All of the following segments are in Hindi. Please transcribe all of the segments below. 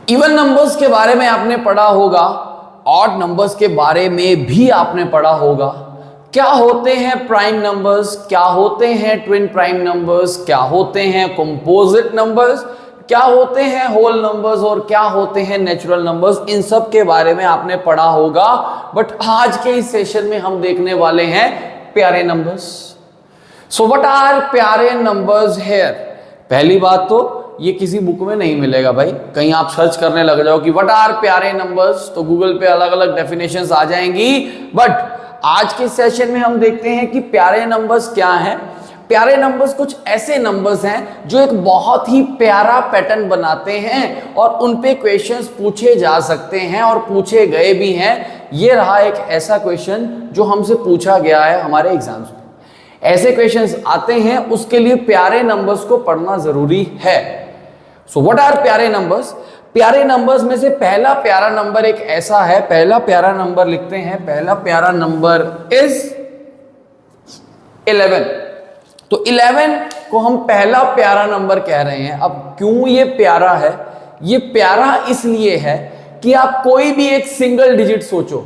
इवन नंबर्स के बारे में आपने पढ़ा होगा, ऑड नंबर्स के बारे में भी आपने पढ़ा होगा। क्या होते हैं प्राइम नंबर्स, क्या होते हैं ट्विन प्राइम नंबर्स, क्या होते हैं कंपोजिट नंबर्स, क्या होते हैं होल नंबर्स और क्या होते हैं नेचुरल नंबर्स, इन सब के बारे में आपने पढ़ा होगा। बट आज के इस सेशन में हम देखने वाले हैं प्यारे नंबर्स। सो व्हाट आर प्यारे नंबर्स हियर। पहली बात तो ये किसी बुक में नहीं मिलेगा भाई, कहीं आप सर्च करने लग जाओ कि व्हाट आर प्यारे नंबर्स, तो गूगल पे अलग अलग डेफिनेशंस आ जाएंगी। बट आज के सेशन में हम देखते हैं कि प्यारे नंबर्स क्या हैं। प्यारे नंबर्स कुछ ऐसे नंबर्स हैं जो एक बहुत ही प्यारा पैटर्न बनाते हैं और उन पे क्वेश्चंस पूछे जा सकते हैं और पूछे गए भी हैं। ये रहा एक ऐसा क्वेश्चन जो हमसे पूछा गया है हमारे एग्जाम्स में। ऐसे क्वेश्चंस आते हैं, उसके लिए प्यारे नंबर्स को पढ़ना जरूरी है। सो व्हाट आर प्यारे नंबर्स। प्यारे नंबर्स में से पहला प्यारा नंबर एक ऐसा है, पहला प्यारा नंबर लिखते हैं, पहला प्यारा नंबर इज 11। तो 11 को हम पहला प्यारा नंबर कह रहे हैं। अब क्यों ये प्यारा है? ये प्यारा इसलिए है कि आप कोई भी एक सिंगल डिजिट सोचो,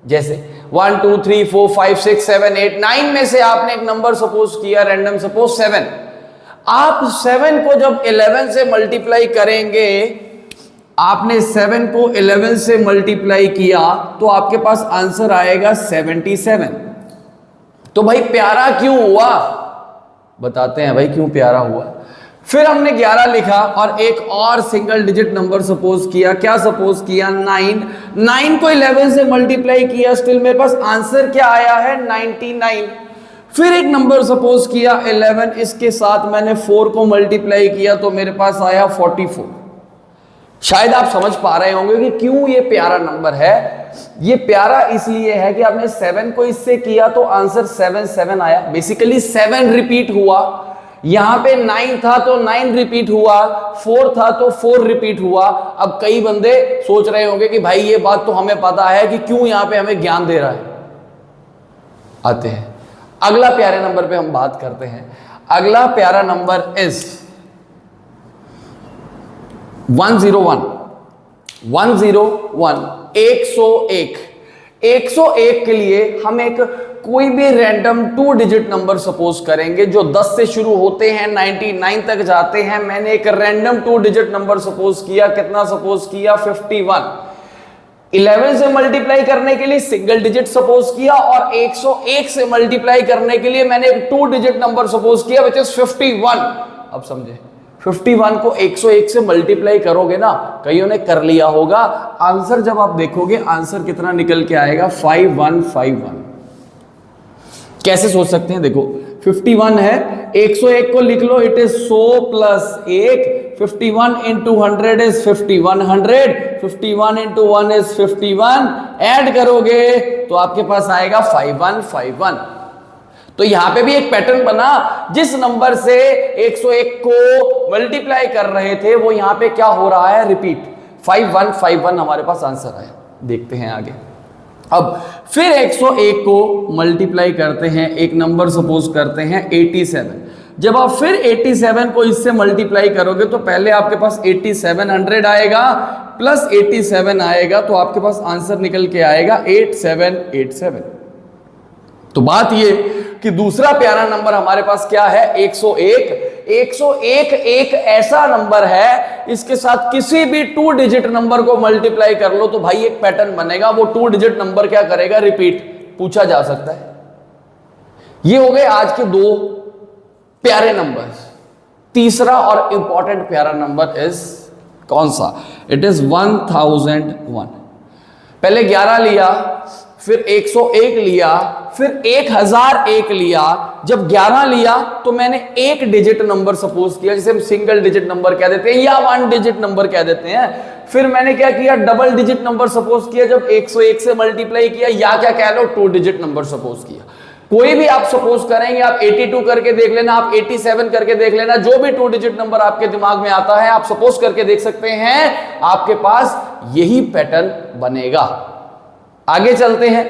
जैसे 1 2 3 4 5 6 7 8 9 में से आपने एक नंबर सपोज किया रैंडम, सपोज 7। आप 7 को जब 11 से मल्टीप्लाई करेंगे, आपने 7 को 11 से मल्टीप्लाई किया तो आपके पास आंसर आएगा 77। तो भाई प्यारा क्यों हुआ, बताते हैं भाई क्यों प्यारा हुआ। फिर हमने 11 लिखा और एक और सिंगल डिजिट नंबर सपोज किया। क्या सपोज किया? 9। 9 को 11 से मल्टीप्लाई किया, स्टिल मेरे पास आंसर क्या आया है? 99। फिर एक नंबर सपोज किया 11, इसके साथ मैंने 4 को मल्टीप्लाई किया तो मेरे पास आया 44। शायद आप समझ पा रहे होंगे कि क्यों ये प्यारा नंबर है। ये प्यारा इसलिए है कि आपने 7 को इससे किया तो आंसर 77 आया। बेसिकली 7 रिपीट हुआ, यहां पे 9 था तो 9 रिपीट हुआ, 4 था तो 4 रिपीट हुआ। अब कई बंदे सोच रहे होंगे कि भाई ये बात तो हमें पता है कि क्यों यहां पे हमें ज्ञान दे रहा है। आते हैं अगला प्यारे नंबर पे हम बात करते हैं। अगला प्यारा नंबर इज 101। 101 101। 101 के लिए हम एक कोई भी रैंडम 2 डिजिट नंबर सपोज करेंगे जो 10 से शुरू होते हैं 99 तक जाते हैं। मैंने एक रैंडम 2 डिजिट नंबर सपोज किया। कितना सपोज किया? 51। 11 से मल्टीप्लाई करने के लिए सिंगल डिजिट सपोज किया और 101 से मल्टीप्लाई करने के लिए मैंने एक 2 डिजिट नंबर सपोज किया विच इज 51। अब समझे, 51 को 101 से मल्टीप्लाई करोगे ना, कईयों ने कर लिया होगा, आंसर जब आप देखोगे आंसर कितना निकल के आएगा? 5151। कैसे सोच सकते हैं? देखो 51 है, 101 को लिख लो, it is 100 plus 1। 51 into 100 is 5100। 51 into 1 is 51। Add करोगे तो आपके पास आएगा 5151। तो यहां पे भी एक पैटर्न बना, जिस नंबर से 101 को मल्टीप्लाई कर रहे थे वो यहां पे क्या हो रहा है? रिपीट। 5151 हमारे पास आंसर आया। देखते हैं आगे। अब फिर 101 को मल्टीप्लाई करते हैं, एक नंबर सपोज करते हैं 87। जब आप फिर 87 को इससे मल्टीप्लाई करोगे तो पहले आपके पास 8700 आएगा प्लस 87 आएगा तो आपके पास आंसर निकल के आएगा 8787। तो बात ये कि दूसरा प्यारा नंबर हमारे पास क्या है? 101। 101 एक ऐसा नंबर है, इसके साथ किसी भी 2 डिजिट नंबर को मल्टीप्लाई कर लो तो भाई एक पैटर्न बनेगा। वो 2 डिजिट नंबर क्या करेगा? रिपीट। पूछा जा सकता है। ये हो गए आज के 2 प्यारे नंबर्स। तीसरा और इंपॉर्टेंट प्यारा नंबर इज कौन सा? It is 1001। पहले 11 लिया, फिर 101 लिया, फिर 1001 लिया। जब 11 लिया तो मैंने एक डिजिट नंबर सपोज किया, जिसे हम सिंगल डिजिट नंबर कह देते हैं या 1 डिजिट नंबर कह देते हैं। फिर मैंने क्या किया? डबल डिजिट नंबर सपोज किया जब 101 से मल्टीप्लाई किया, या क्या कह लो 2 डिजिट नंबर सपोज किया। कोई भी आप सपोज करेंगे, आप 82 करके देख लेना, आप 87 करके देख लेना, जो भी 2 डिजिट नंबर आपके दिमाग में आता है आप सपोज करके देख सकते हैं, आपके पास यही पैटर्न बनेगा। आगे चलते हैं।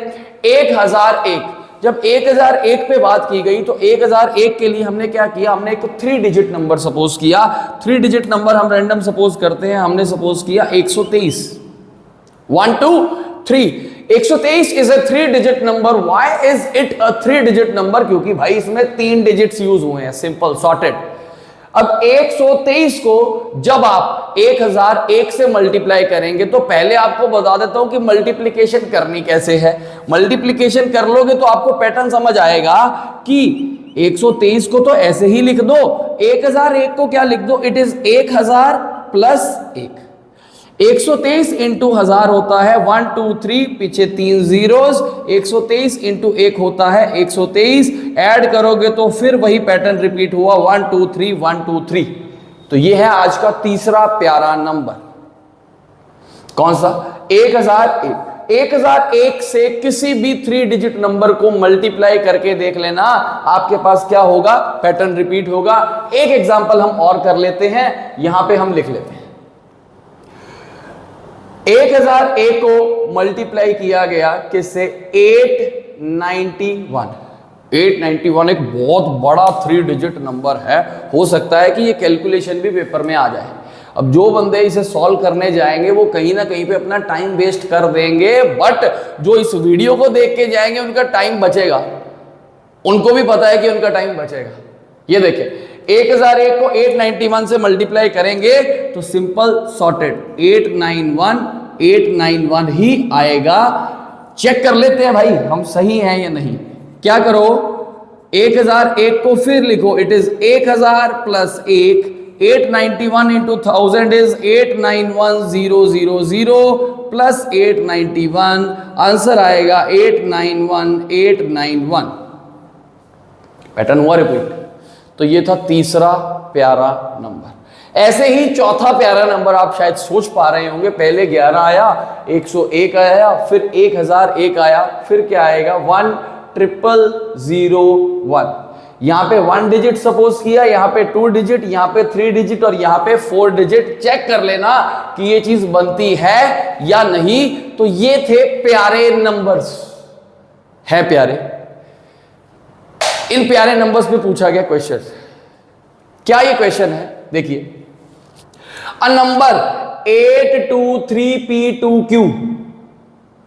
1001। जब 1001 पे बात की गई तो 1001 के लिए हमने क्या किया, हमने एक 3 डिजिट नंबर सपोज किया। 3 डिजिट नंबर हम रैंडम सपोज करते हैं, हमने सपोज किया 123। 1 2 3 123 is a 3 digit number. Why is it a 3 digit number? क्योंकि भाई इसमें 3 डिजिट्स यूज हुए हैं, सिंपल सॉर्टेड। अब 123 को जब आप 1001 से मल्टीप्लाई करेंगे तो पहले आपको बता देता हूं कि मल्टीप्लिकेशन करनी कैसे है। मल्टीप्लिकेशन कर लोगे तो आपको पैटर्न समझ आएगा कि 123 को तो ऐसे ही लिख दो, 1001 को क्या लिख दो, इट इज 1000 प्लस 1। 123 इंटू 1000 होता है 1 2 3, पीछे 3 जीरोस। 123 इंटू 1 होता है 123, ऐड करोगे तो फिर वही पैटर्न रिपीट हुआ 1 2 3 1 2 3। तो ये है आज का तीसरा प्यारा नंबर। कौन सा? 1001। 1001 से किसी भी 3 डिजिट नंबर को मल्टीप्लाई करके देख लेना, आपके पास क्या होगा, पैटर्न रिपीट होगा। एक एग्जांपल हम और कर लेते हैं, यहां पे हम लिख लेते हैं। 1001 को मल्टीप्लाई किया गया किससे? 891। 891 एक बहुत बड़ा 3 डिजिट नंबर है। हो सकता है कि ये कैलकुलेशन भी पेपर में आ जाए। अब जो बंदे इसे सॉल्व करने जाएंगे वो कहीं ना कहीं पे अपना टाइम वेस्ट कर देंगे, बट जो इस वीडियो को देख के जाएंगे उनका टाइम बचेगा। उनको भी पता है कि उनका टाइम बचेगा। ये देखिए, 1001 को 891 से मल्टीप्लाई करेंगे तो सिंपल सॉर्टेड 891 ही आएगा। चेक कर लेते हैं भाई हम सही हैं या नहीं। क्या करो, 1001 को फिर लिखो, it is 1000 plus 1। 891 into 1000 is 891000 plus 891, answer आएगा 891891। पैटर्न हुआ रिपीट। तो ये था तीसरा प्यारा नंबर। ऐसे ही चौथा प्यारा नंबर आप शायद सोच पा रहे होंगे, पहले 11 आया, 101 आया, फिर 1001 आया, फिर क्या आएगा 10001। यहां पे 1 डिजिट सपोज किया, यहां पे 2 डिजिट, यहां पे 3 डिजिट और यहां पे 4 डिजिट। चेक कर लेना कि ये चीज बनती है या नहीं। तो ये थे प्यारे नंबर्स। है प्यारे। इन प्यारे नंबर्स पे पूछा गया क्वेश्चन। क्या ये क्वेश्चन है? देखिए, अ नंबर 8233P2Q,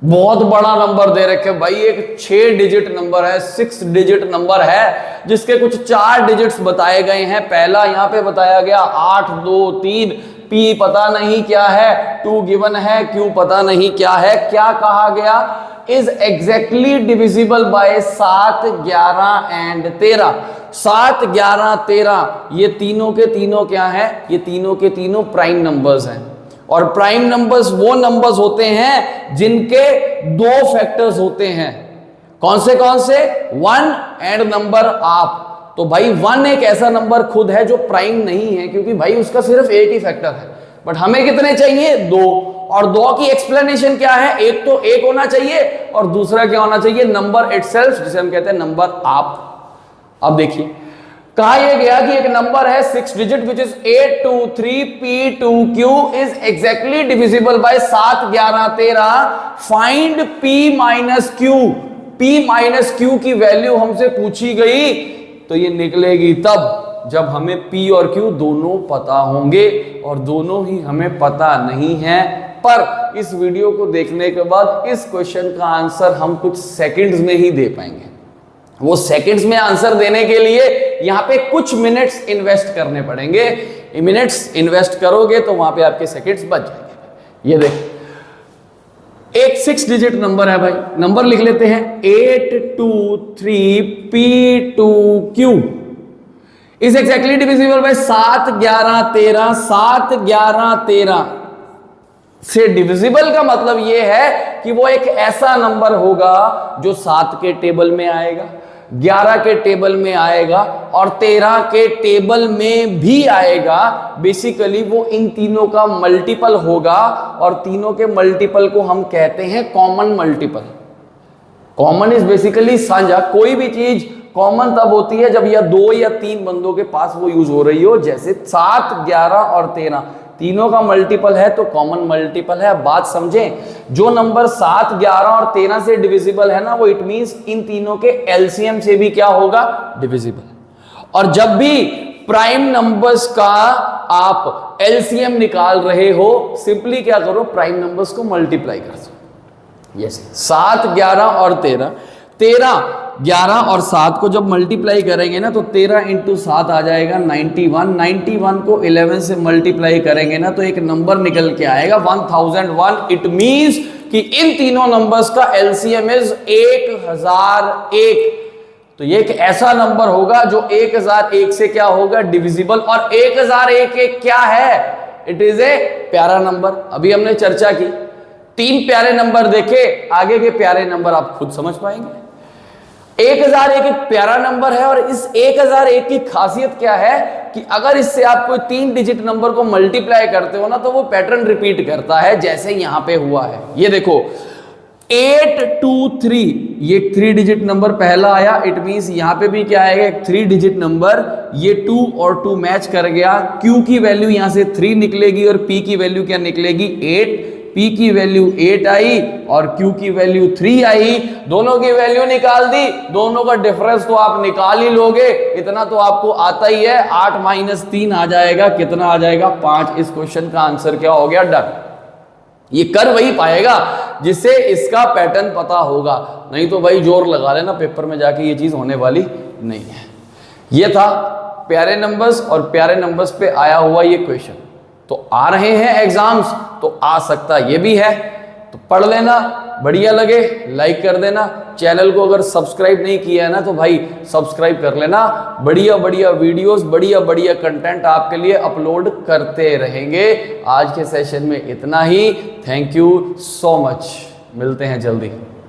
बहुत बड़ा नंबर दे रखे भाई। एक 6 डिजिट नंबर है, 6 डिजिट नंबर है, जिसके कुछ 4 डिजिट्स बताए गए हैं। पहला यहां पे बताया गया 823, P पता नहीं क्या है, 2 गिवन है, Q पता नहीं क्या है। क्या कहा गया? Is exactly divisible by 7, 11 and 13। 7, 11, 13 ये तीनों के तीनों क्या है? ये तीनों के तीनों प्राइम नंबर्स हैं। और प्राइम नंबर्स वो नंबर्स होते हैं जिनके 2 फैक्टर्स होते हैं। कौन से? 1 एंड नंबर आप। तो भाई 1 एक ऐसा नंबर खुद है जो प्राइम नहीं है, क्योंकि भाई उसका सिर्फ एक ही फैक्टर है। बट हमें कितने चाहिए? 2। और 2 की एक्सप्लेनेशन क्या है? एक तो 1 होना चाहिए और दूसरा क्या होना चाहिए? नंबर इटसेल्फ, जिसे हम कहते हैं नंबर आप। अब देखिए, कहा यह गया कि एक नंबर है 6 digit which is 823P2Q is exactly divisible by 7, 11, 13। Find P minus Q। P minus Q की वैल्यू हमसे पूछी गई तो ये निकलेगी तब जब हमें P और Q दोनों पता होंगे, और दोनों ही हमें पता नहीं है। पर इस वीडियो को देखने के बाद इस क्वेश्चन का आंसर हम कुछ सेकंड्स में ही दे पाएंगे। वो सेकंड्स में आंसर देने के लिए यहां पे कुछ मिनट्स इन्वेस्ट करने पड़ेंगे। मिनट्स इन्वेस्ट करोगे तो वहां पे आपके सेकंड्स बच जाएंगे। ये देख, एक 6 डिजिट नंबर है भाई। नंबर लिख लेते हैं 823P2Q is exactly divisible by 7, 11, 13। 7, 11, 13 से डिविजिबल का मतलब यह है कि वो एक ऐसा नंबर होगा जो 7 के टेबल में आएगा, 11 के टेबल में आएगा और 13 के टेबल में भी आएगा। बेसिकली वो इन तीनों का मल्टीपल होगा, और तीनों के मल्टीपल को हम कहते हैं common multiple. Common is basically साझा। कोई भी चीज कॉमन तब होती है जब या 2 या 3 बंदों के पास वो यूज हो रही हो। जैसे 7, 11 और 13 तीनों का मल्टीपल है तो कॉमन मल्टीपल है। बात समझें, जो नंबर 7, 11 और 13 से डिविजिबल है ना, वो इट मींस इन तीनों के एलसीएम से भी क्या होगा, डिविजिबल। और जब भी प्राइम नंबर्स का आप एलसीएम निकाल रहे हो, सिंपली क्या करो, प्राइम नंबर्स को मल्टीप्लाई कर दो। यस, 7, 11 और 13, 11 और 7 को जब मल्टीप्लाई करेंगे ना, तो 13 इंटू 7 आ जाएगा 91। 91 को 11 से मल्टीप्लाई करेंगे ना, तो एक नंबर निकल के आएगा 1001। इट मींस कि इन तीनों नंबर्स का एलसीएम इज 1001। तो ये एक ऐसा नंबर होगा जो 1001 से क्या होगा, डिविजिबल। और 1001 क्या है, इट इज ए प्यारा नंबर। अभी हमने चर्चा की, 3 प्यारे नंबर देखे, आगे के प्यारे नंबर आप खुद समझ पाएंगे। 1001 एक प्यारा नंबर है, और इस 1001 की खासियत क्या है कि अगर इससे आप कोई 3 डिजिट नंबर को मल्टीप्लाई करते हो ना, तो वो पैटर्न रिपीट करता है, जैसे यहां पे हुआ है। ये देखो 823, ये 3 डिजिट नंबर पहला आया, इट मींस यहां पे भी क्या आएगा, एक 3 डिजिट नंबर। ये 2 और 2 मैच कर गया, Q की वैल्यू यहां से 3 निकलेगी और P की वैल्यू क्या निकलेगी, 8। P की वैल्यू 8 आई और Q की वैल्यू 3 आई। दोनों की वैल्यू निकाल दी, दोनों का डिफरेंस तो आप निकाल ही लोगे, इतना तो आपको आता ही है। 8 माइनस 3 आ जाएगा, कितना आ जाएगा, 5। इस क्वेश्चन का आंसर क्या हो गया, डन। ये कर वही पाएगा जिससे इसका पैटर्न पता होगा, नहीं तो भाई जोर लगा लेना, पेपर में जाके ये चीज होने वाली नहीं है। ये था प्यारे नंबर्स, और प्यारे नंबर्स पे आया हुआ ये क्वेश्चन। तो आ रहे हैं एग्जाम्स, तो आ सकता ये भी है, तो पढ़ लेना। बढ़िया लगे लाइक कर देना, चैनल को अगर सब्सक्राइब नहीं किया है ना, तो भाई सब्सक्राइब कर लेना। बढ़िया बढ़िया वीडियोस, बढ़िया बढ़िया कंटेंट आपके लिए अपलोड करते रहेंगे। आज के सेशन में इतना ही। थैंक यू सो मच, मिलते हैं जल्दी।